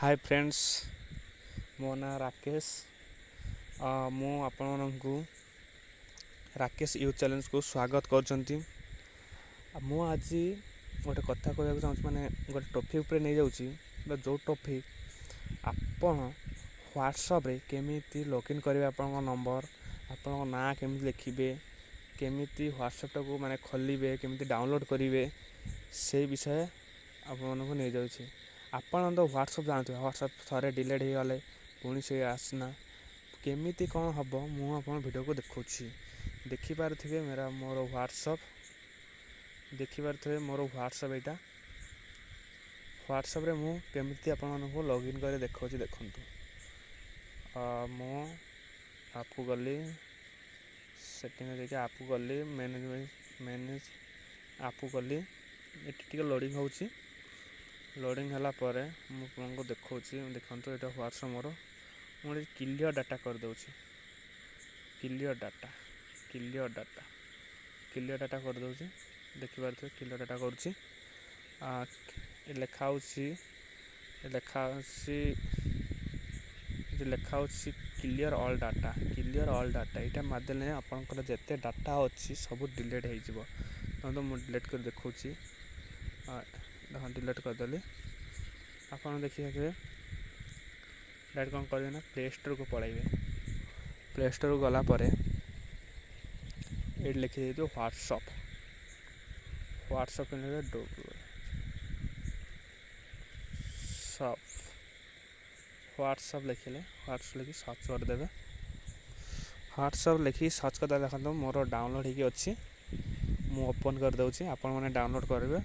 Hi friends, मो ना राकेश। मु आपको राकेश यूथ चैलेंज को स्वागत करछंती। मु आज गोटे कथा कहूँ चाहूँ माने गोटे टॉपिक उपर नहीं जाऊँगी। जो टॉपिक आपण व्हाट्सएप रे केमिति लॉगिन करेंगे, आपण नंबर आपण ना केमिति लिखिबे, केमिति व्हाट्सएप को माने खोलिबे, केमिति डाउनलोड करेंगे, से विषय आपण नहीं जाऊँगी। आपण तो व्हाट्सएप जानते हैं, व्हाट्सएप थरे डिलीट हो गले पुणी से आसना केमिति कौन हम मुझे वीडियो को देखुची। देखिपे मेरा मोर व्हाट्सएप देखिपे मोर व्हाट्सएप यहाँ व्हाट्सएप रे मु केमिति आपण को लॉगिन कर देखा देखु। मु आपको गली सेटिंग देखिए, आपको गली मैनेज आपको गली ये लोडिंग होची। लोडिंग है मुझे देखा देखो ये व्हाट्सएप मोर मुझे क्लियर डाटा कर दूँगी। क्लियर डाटा कर दूँगी। देखिपे क्लियर डाटा करुँची लेखा क्लियर ऑल डाटा यहाँ मारदेले आपंकर जिते डाटा अच्छी सब डिलीट हो। तो मुझे डिलीट कर देखा डिलीट करदेली। आप देखिए डायरेक्ट कौन करेंगे ना, प्ले स्टोर को पलैबे। प्ले स्टोर को गलापर ये लिखी दे व्हाट्सएप व्हाट्सएप लिखिले व्हाट्सएप लिखी सर्च करदे। व्हाट्सएप लिखी सर्च करदे। देखो मोर डाउनलोड होगी अच्छी, मु ओपन कर दूँगी। आपण मैंने डाउनलोड करेंगे।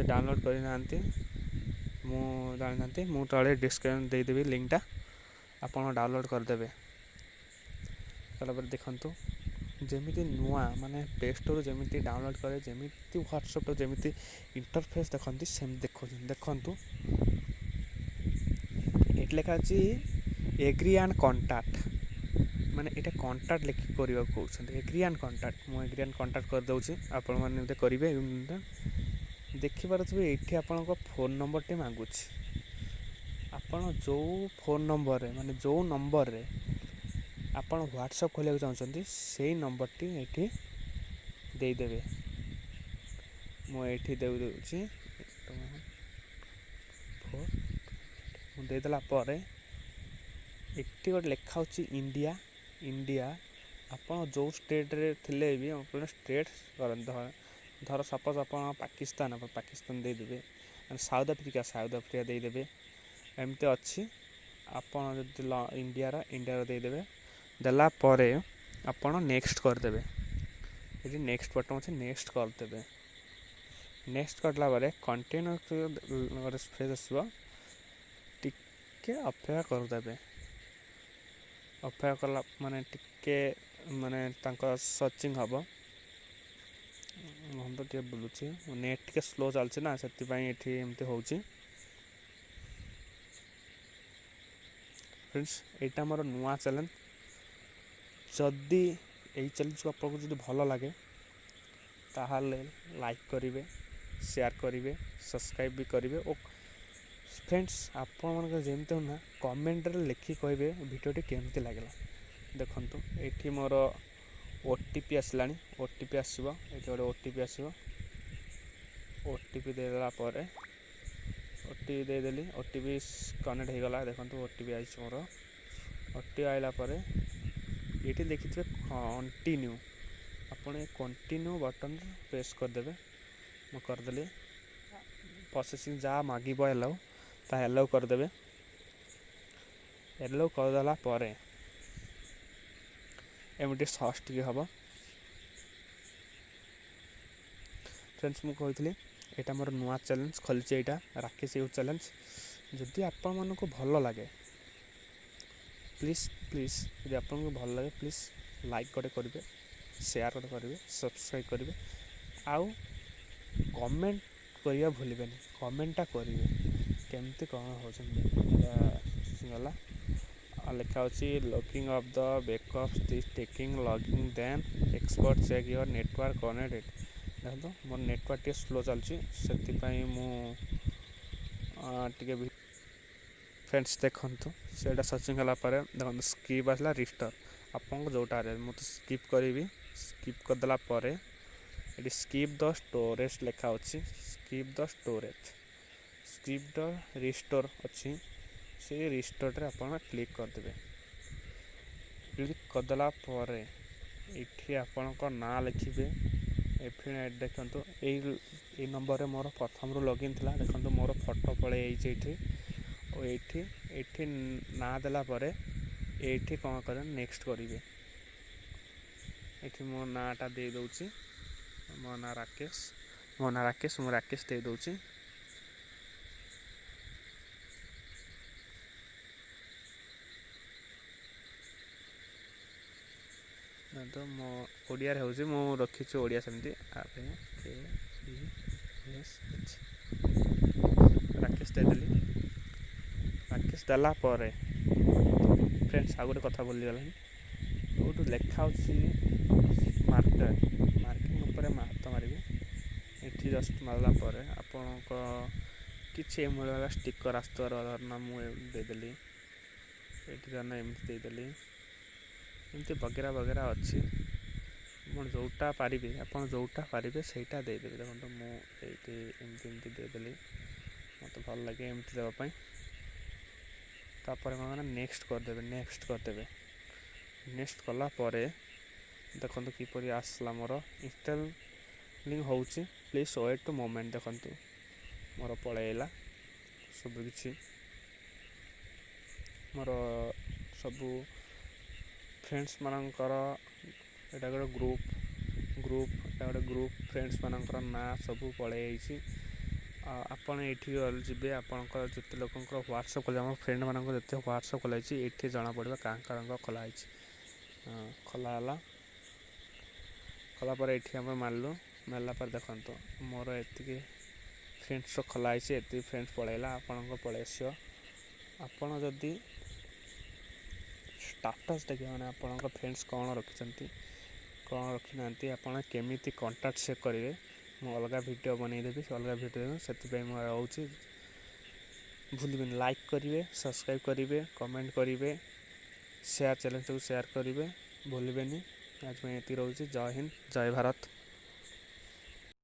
डाउनलोड करना मु तले डिस्क्रिप्शन देदेवी लिंकटा, आपड़ डाउनलोड करदे। कलापर देखु जमी नुआ माने प्ले स्टोर जमी डाउनलोड करे, जमी व्हाट्सएप जमी इंटरफेस देखते सेम देखु। ये लिखा एग्री एंड कॉन्टैक्ट, माने ये कॉन्टैक्ट लिखिक करने कहते एग्री एंड कॉन्टैक्ट। मुझे एग्री एंड कॉन्टैक्ट कर दूँगी, आपण मैंने करेंगे। देखिपे ये आपण फोन नंबर टे मांगुच। आपण जो फोन नंबर रे माने जो नंबर रे आपण व्हाट्सएप खोलिया चाहते से नंबर टी ये देदेवे। मुझे देदे देदेला ये गोटे लिखा इंडिया आप जो स्टेट रे थिले भी आप स्टेट कर धर सपोज आप पाकिस्तान देदेवे, साउथ अफ्रीका देदेवे। एमती अच्छी आपड़ इंडिया देदेवे। देलापर आपड़ नेक्स्ट करदे। ये नेक्स्ट बटन अच्छे नेक्स्ट करदे। नेक्स्ट करला कंटिन्यू फ्रेज आसो टिके अपेक्षा करदे। अपेक्षा कला माने टिके माने सर्चिंग हम। हम तो टे बुलूची नेट टे स्लो चलती ना, से एमती हो। फ्रेंड्स यहाँ मोर नुआ चैलेंज। जदि यही चैलेंज को आपको जो भल लगे ताहले लाइक करेंगे, शेयर करेंगे, सब्सक्राइब भी करेंगे। और फ्रेंड्स आपण जमती हो ना कमेंट रे लिखि कहे वीडियोटी केमती लगे। देखो ये मोर ओटीपी आसला, ओटीपी आसो ये गोटे ओटीपी आसो। ओटीपी देदेला ओटीपी देदेली, ओटीपी कनेक्ट हो गला। देखो ओटीपी आई मोर। ओटीपी आइला ये देखिए कंटिन्यू, आप कंटिन्यू बटन प्रेस करदे। मुझे करदेली प्रोसेसिंग जहाँ मांगब एलाउ ता एलाउ करदे। एलाउ करदेला एमती सर्च टी हम। फ्रेंड्स मुझे यहाँ मोर नुआ चैलेंज खोली यहाँ राकेश यूथ चैलेंज। जदि आपण मानक भल लगे प्लीज यदि आपको भल लगे प्लीज लाइक गोटे करेंगे, शेयर गोटे करेंगे, सब्सक्राइब करेंगे। आउ कमेंट करवा भूलें। कमेंटा करेंगे केमती कौन होगा लिखा logging of the backup this taking logging then expert check your network connected. देखो मोर नेटवर्क टे स्लो चलती से टे फ्रेंड्स देखंतु सेटा सर्चिंग कला परे देखंतु स्किप आसला रिस्टोर आपको जोटा मु तो स्किप करी स्किप करदेला परे ये स्किप द स्टोरेज लिखा अच्छी skip the storage skip the restore अच्छी से रिस्टोर आप क्लिक करदे क्लिक करदेला ये आपण ना लिखे फिर देखो ये नंबर मोर प्रथम रू लॉगिन था देखो मोर फोटो पड़े और ये ना देला ये कौन कर नेक्स्ट करेंगे ये मो नाटा दे दूची मो ना राकेश मु राकेश दे दूची तो मो ओडिया रे होची मो रखी ओडिया सेमती राकेश देदेली राकेश देला फ्रेंड्स आ गोटे कथा बोली गला गोटे लेखा मार्किंग उपर हाथ मारे ये जस्ट मारला आपण किसी एमती स्टिकर आसुआर ना मुदेली ये एमती देदेली एमती वगैरह वगैरह अच्छी जोटा पारे आप जोटा पारे से देदेवी देखो मुझे एमती देदेली मत भल लगे एमती देवाई कौन नेक्स्ट करदे नेक्स्ट कलापर देखो किपर आसला मोर इंस्टॉलिंग हो प्लीज वेट टू मोमेंट देखो मोर पलैला सब किसी मोर सबू फ्रेंड्स मानकर एटा गोटे ग्रुप ग्रुप फ्रेंड्स मानकर ना सब पलैसी आपड़ ये जी आपंकर जिते लोक व्हाट्सअप खोल फ्रेंड मान जिते व्हाट्सअप खोलाई ये जना पड़ा क्या खोलाई खोला खोलापर ये मारलु मारला देखो मोर ये फ्रेंड्स खोलाई ये फ्रेंड्स पलैला आपण पलैस आपड़ जदि स्टाटस देखिए मैंने आप फ्रेंड्स कौन रखिंट कौन रखी ना आप केमी कंटाक्ट चेक करेंगे मु अलग वीडियो बनईदेवी अलग वीडियो से रोचे भूल लाइक करेंगे सब्सक्राइब करेंगे कमेंट करेंगे शेयर चैनल को शेयर करेंगे भूलें आज मैं ये रोचे जय हिंद जय भारत।